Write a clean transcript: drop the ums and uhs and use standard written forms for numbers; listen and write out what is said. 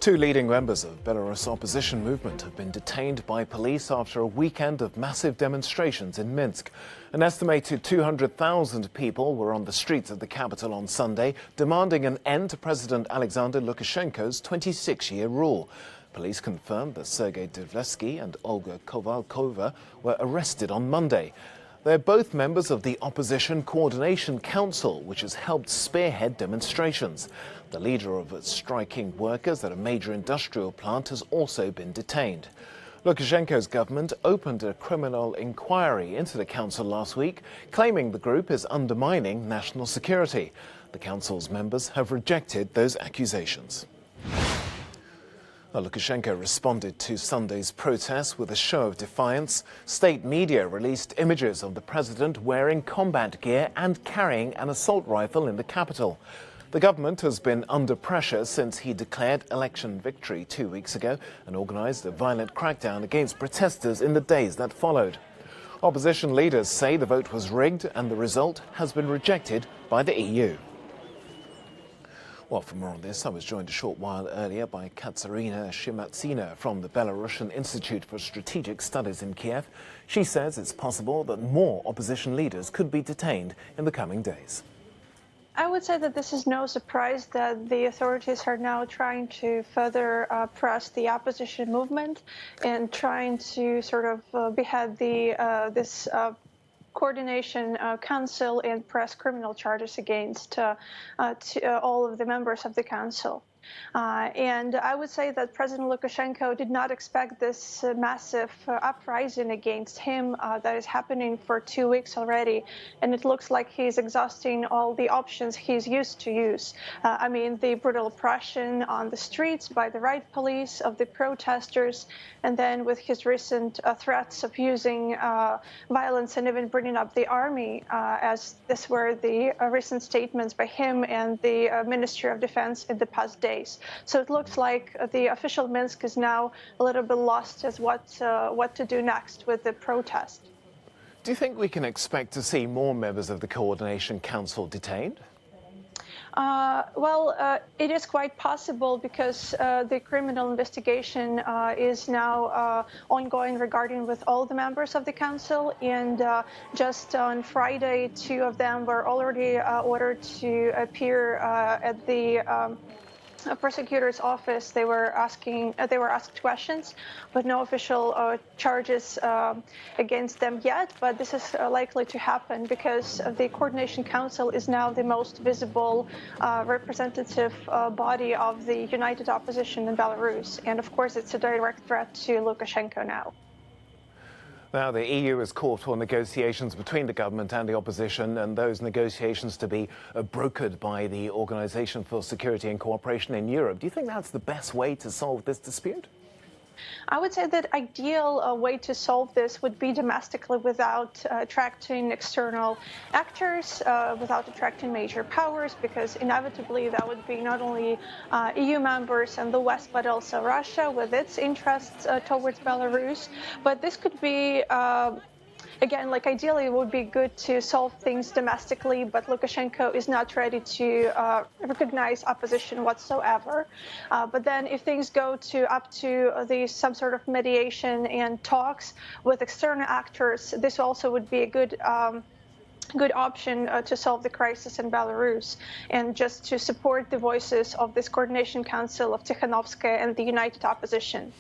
Two leading members of Belarus opposition movement have been detained by police after a weekend of massive demonstrations in Minsk. An estimated 200,000 people were on the streets of the capital on Sunday, demanding an end to President Alexander Lukashenko's 26-year rule. Police confirmed that Sergei Devletsky and Olga Kovalkova were arrested on Monday. They're both members of the Opposition Coordination Council, which has helped spearhead demonstrations. The leader of striking workers at a major industrial plant has also been detained. Lukashenko's government opened a criminal inquiry into the council last week, claiming the group is undermining national security. The council's members have rejected those accusations. Lukashenko responded to Sunday's protests with a show of defiance. State media released images of the president wearing combat gear and carrying an assault rifle in the capital. The government has been under pressure since he declared election victory 2 weeks ago and organized a violent crackdown against protesters in the days that followed. Opposition leaders say the vote was rigged and the result has been rejected by the EU. Well, for more on this, I was joined a short while earlier by Katerina Shimatsina from the Belarusian Institute for Strategic Studies in Kiev. She says it's possible that more opposition leaders could be detained in the coming days. I would say that this is no surprise that the authorities are now trying to further press the opposition movement and trying to sort of behead this Coordination Council and press criminal charges against all of the members of the council. And I would say that President Lukashenko did not expect this massive uprising against him that is happening for 2 weeks already. And it looks like he's exhausting all the options he's used to use. I mean, the brutal oppression on the streets by the riot police of the protesters, and then with his recent threats of using violence and even bringing up the army, as this were the recent statements by him and the Ministry of Defense in the past days. So it looks like the official Minsk is now a little bit lost as what to do next with the protest. Do you think we can expect to see more members of the Coordination Council detained? It is quite possible because the criminal investigation is now ongoing regarding with all the members of the council, and just on Friday, 2 of them were already ordered to appear at the prosecutor's office. They were asked questions, but no official charges against them yet. But this is likely to happen because the Coordination Council is now the most visible representative body of the united opposition in Belarus. And of course, it's a direct threat to Lukashenko now. Now, the EU has called for negotiations between the government and the opposition, and those negotiations to be brokered by the Organization for Security and Cooperation in Europe. Do you think that's the best way to solve this dispute? I would say that ideal way to solve this would be domestically without attracting external actors, without attracting major powers, because inevitably that would be not only EU members and the West, but also Russia with its interests towards Belarus. But this could be again, like ideally, it would be good to solve things domestically, but Lukashenko is not ready to recognize opposition whatsoever. But then if things go up to some sort of mediation and talks with external actors, this also would be a good option to solve the crisis in Belarus and just to support the voices of this Coordination Council of Tikhanovskaya and the united opposition.